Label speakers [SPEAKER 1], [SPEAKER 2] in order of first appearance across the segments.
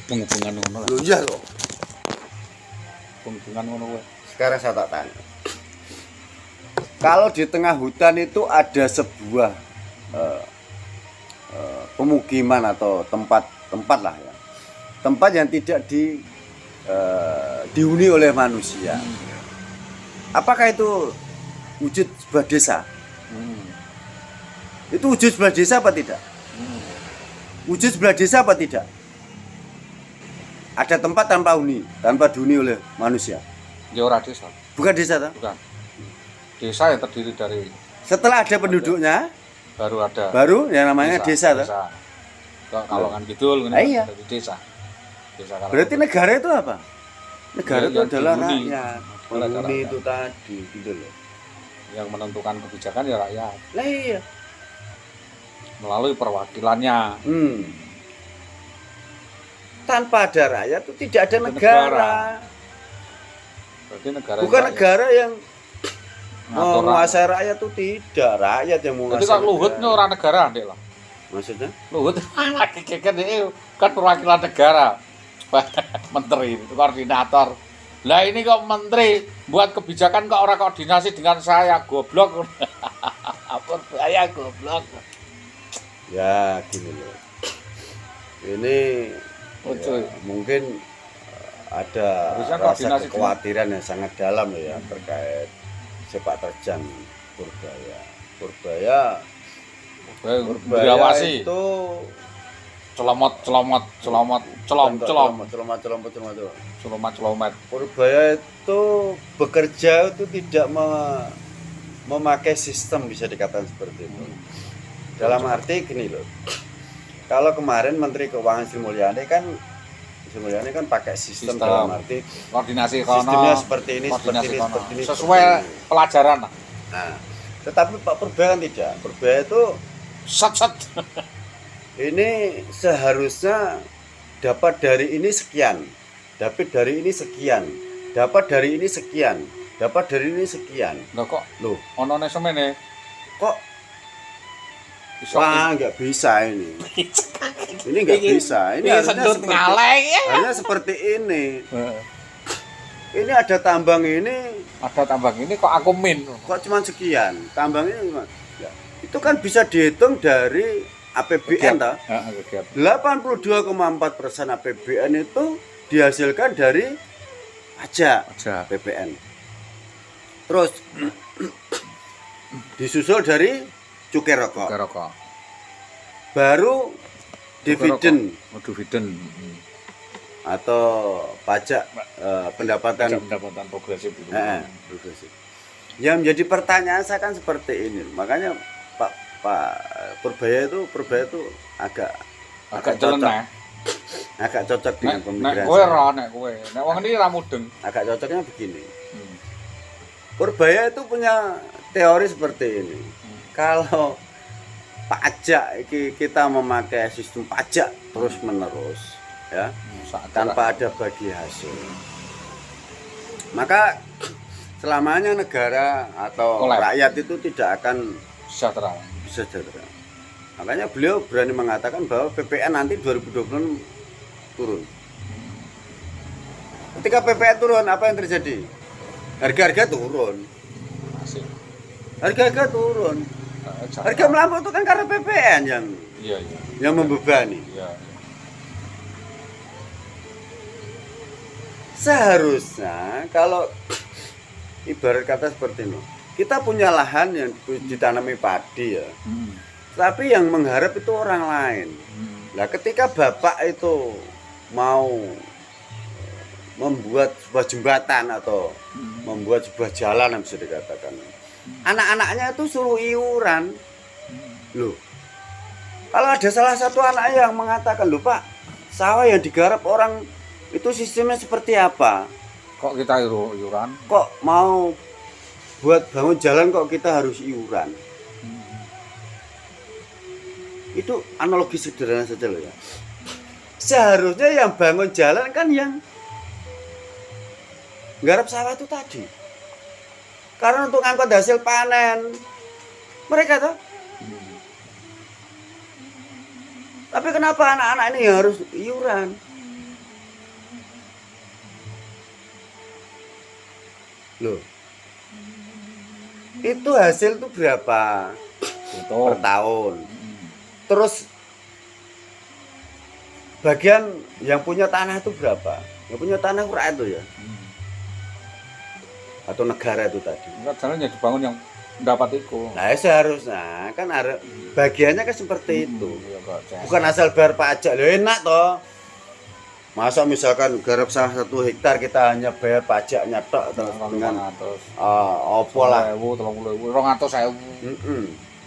[SPEAKER 1] hubung-hubungan ngono lah.
[SPEAKER 2] Lho iya loh.
[SPEAKER 1] Hubung-hubungan ngono kowe.
[SPEAKER 2] Sekarang saya tak tanya. Kalau di tengah hutan itu ada sebuah pemukiman atau tempat lah ya. Tempat yang tidak dihuni oleh manusia. Apakah itu wujud sebuah desa? Itu wujud sebuah desa apa tidak? Wujud sebuah desa apa tidak? Ada tempat tanpa dihuni oleh manusia.
[SPEAKER 1] Ya ora desa.
[SPEAKER 2] Bukan desa toh?
[SPEAKER 1] Bukan. Desa yang terdiri dari
[SPEAKER 2] Setelah ada penduduknya, baru yang namanya desa toh?
[SPEAKER 1] Kalongan Kidul
[SPEAKER 2] Ah, iya.
[SPEAKER 1] dari desa. Desa Kalongan.
[SPEAKER 2] Berarti negara itu apa? Negara
[SPEAKER 1] Ya,
[SPEAKER 2] itu
[SPEAKER 1] yang
[SPEAKER 2] adalah
[SPEAKER 1] dihuni.
[SPEAKER 2] rakyat.
[SPEAKER 1] Oleh
[SPEAKER 2] Penghuni
[SPEAKER 1] rakyat.
[SPEAKER 2] itu tadi gitu loh.
[SPEAKER 1] Yang menentukan kebijakan ya rakyat
[SPEAKER 2] Lah iya.
[SPEAKER 1] melalui perwakilannya.
[SPEAKER 2] Tanpa ada rakyat itu tidak ada negara.
[SPEAKER 1] Berarti negara
[SPEAKER 2] Bukan
[SPEAKER 1] rakyat.
[SPEAKER 2] negara yang
[SPEAKER 1] Ngatur
[SPEAKER 2] menguasai rakyat itu tidak, rakyat yang menguasai.
[SPEAKER 1] Jadi kalau Luhut
[SPEAKER 2] negara.
[SPEAKER 1] orang negara Dek lah.
[SPEAKER 2] Maksudnya?
[SPEAKER 1] Luhut lagi kan ini kan perwakilan negara. Menteri itu koordinator. Lah ini kok menteri buat kebijakan kok orang koordinasi dengan saya, goblok. Apa saya goblok.
[SPEAKER 2] Ya gini loh. Ini
[SPEAKER 1] Betul.
[SPEAKER 2] mungkin ada
[SPEAKER 1] Harusnya
[SPEAKER 2] rasa
[SPEAKER 1] koordinasi
[SPEAKER 2] kekhawatiran yang sangat dalam ya terkait sepak terjang Purbaya
[SPEAKER 1] Diawasi.
[SPEAKER 2] itu
[SPEAKER 1] Celomot.
[SPEAKER 2] Purbaya itu bekerja itu tidak memakai sistem, bisa dikatakan seperti itu. Dalam arti gini loh. Kalau kemarin Menteri Keuangan Sri Mulyani kan pakai sistem dalam arti
[SPEAKER 1] koordinasi
[SPEAKER 2] sistemnya seperti ini,
[SPEAKER 1] sesuai pelajaran.
[SPEAKER 2] Nah, tetapi Pak Purbaya kan tidak. Purbaya itu
[SPEAKER 1] Set.
[SPEAKER 2] ini seharusnya dapat dari ini sekian, dapat dari ini sekian, dapat dari ini sekian, dapat dari ini sekian.
[SPEAKER 1] Loh kok
[SPEAKER 2] Loh,
[SPEAKER 1] ono semene
[SPEAKER 2] kok
[SPEAKER 1] iso
[SPEAKER 2] wah nggak bisa ini. Ini nggak bisa. Ini
[SPEAKER 1] sedut ngaleng ya.
[SPEAKER 2] harusnya seperti ini. Ini ada tambang ini,
[SPEAKER 1] Ada tambang ini kok aku min.
[SPEAKER 2] kok cuma sekian. Tambang ini cuma. Ya, itu kan bisa dihitung dari APBN toh.
[SPEAKER 1] Heeh,
[SPEAKER 2] 82,4% APBN itu dihasilkan dari pajak
[SPEAKER 1] Aja.
[SPEAKER 2] APBN. Terus disusul dari cukai rokok.
[SPEAKER 1] Rokok.
[SPEAKER 2] Baru dividen
[SPEAKER 1] Dividen.
[SPEAKER 2] atau pajak pendapatan
[SPEAKER 1] Pendapatan progresif itu.
[SPEAKER 2] progresif. Yang menjadi pertanyaan saya kan seperti ini. Makanya Pak Purbaya itu agak
[SPEAKER 1] Nyeleneh.
[SPEAKER 2] agak cocok dengan pemikiran
[SPEAKER 1] Nek kowe
[SPEAKER 2] saya.
[SPEAKER 1] ra nek kowe. Nek wong iki ra mudeng.
[SPEAKER 2] Agak cocoknya begini. Purbaya itu punya teori seperti ini. Kalau pajak kita memakai sistem pajak terus menerus ya, tanpa ada bagi hasil, maka selamanya negara atau rakyat itu tidak akan sejahtera. Makanya beliau berani mengatakan bahwa PPN nanti 2020 turun. Ketika PPN turun, apa yang terjadi? Harga-harga turun. Harga-harga turun. Harga melampau itu kan karena PPN yang membebani. Seharusnya kalau ibarat kata seperti ini, kita punya lahan yang ditanami padi ya, tapi yang mengharap itu orang lain. Nah, ketika bapak itu mau membuat sebuah jembatan atau membuat sebuah jalan yang bisa dikatakan, anak-anaknya itu suruh iuran. Loh, kalau ada salah satu anak yang mengatakan, loh Pak, sawah yang digarap orang itu sistemnya seperti apa?
[SPEAKER 1] Kok kita iuran?
[SPEAKER 2] Kok mau buat bangun jalan kok kita harus iuran? Itu analogi sederhana saja loh ya. Seharusnya yang bangun jalan kan yang garap sawah itu tadi. Karena untuk angkut hasil panen mereka tuh. Tapi kenapa anak-anak ini harus iuran? Loh. Itu hasil tuh berapa per tahun? Terus bagian yang punya tanah itu berapa? Yang punya tanah rakyat itu ya? Atau negara itu tadi?
[SPEAKER 1] Enggak jalan ya dibangun yang dapat itu.
[SPEAKER 2] Nah seharusnya kan ada bagiannya kan seperti itu.
[SPEAKER 1] Iya, kok, Cek.
[SPEAKER 2] Bukan asal bayar pajak. Loh enak toh. Masa misalkan garap salah 1 hektar kita hanya bayar pajaknya tok terus dengan opo lah.
[SPEAKER 1] 200.000.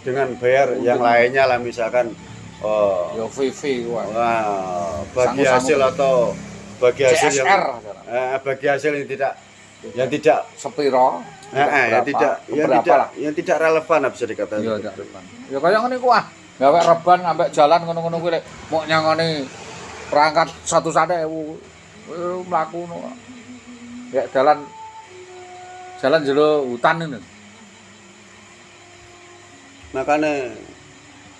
[SPEAKER 2] Dengan bayar yang lainnya lah misalkan
[SPEAKER 1] Ya VV
[SPEAKER 2] bagi hasil atau bagi hasil
[SPEAKER 1] CSR
[SPEAKER 2] bagi hasil yang tidak
[SPEAKER 1] sepiro
[SPEAKER 2] yang tidak relevan bisa dikatakan.
[SPEAKER 1] Iya, tidak relevan. Ya kaya ngene ku gawe reban ambek jalan ngono-ngono kuwi lek mok nyangone perangkat 100.000 mlaku ngono. Ya jalan jero hutan ini.
[SPEAKER 2] Makanya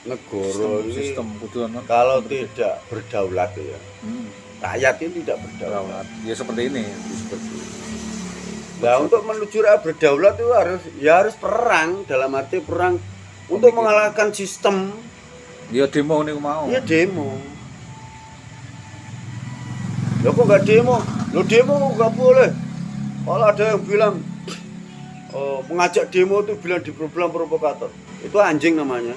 [SPEAKER 2] negara ini
[SPEAKER 1] sistem kudu ono
[SPEAKER 2] kalau tidak berdaulat ya. Rakyat itu tidak berdaulat.
[SPEAKER 1] Ya seperti ini, seperti.
[SPEAKER 2] Nah, untuk menuju berdaulat itu harus perang, dalam arti perang untuk mengalahkan sistem.
[SPEAKER 1] Ya demo niku mau.
[SPEAKER 2] Ya demo. Loh kok nggak demo? Loh demo nggak boleh. Kalau ada yang bilang mengajak demo itu bilang provokator. Itu anjing namanya.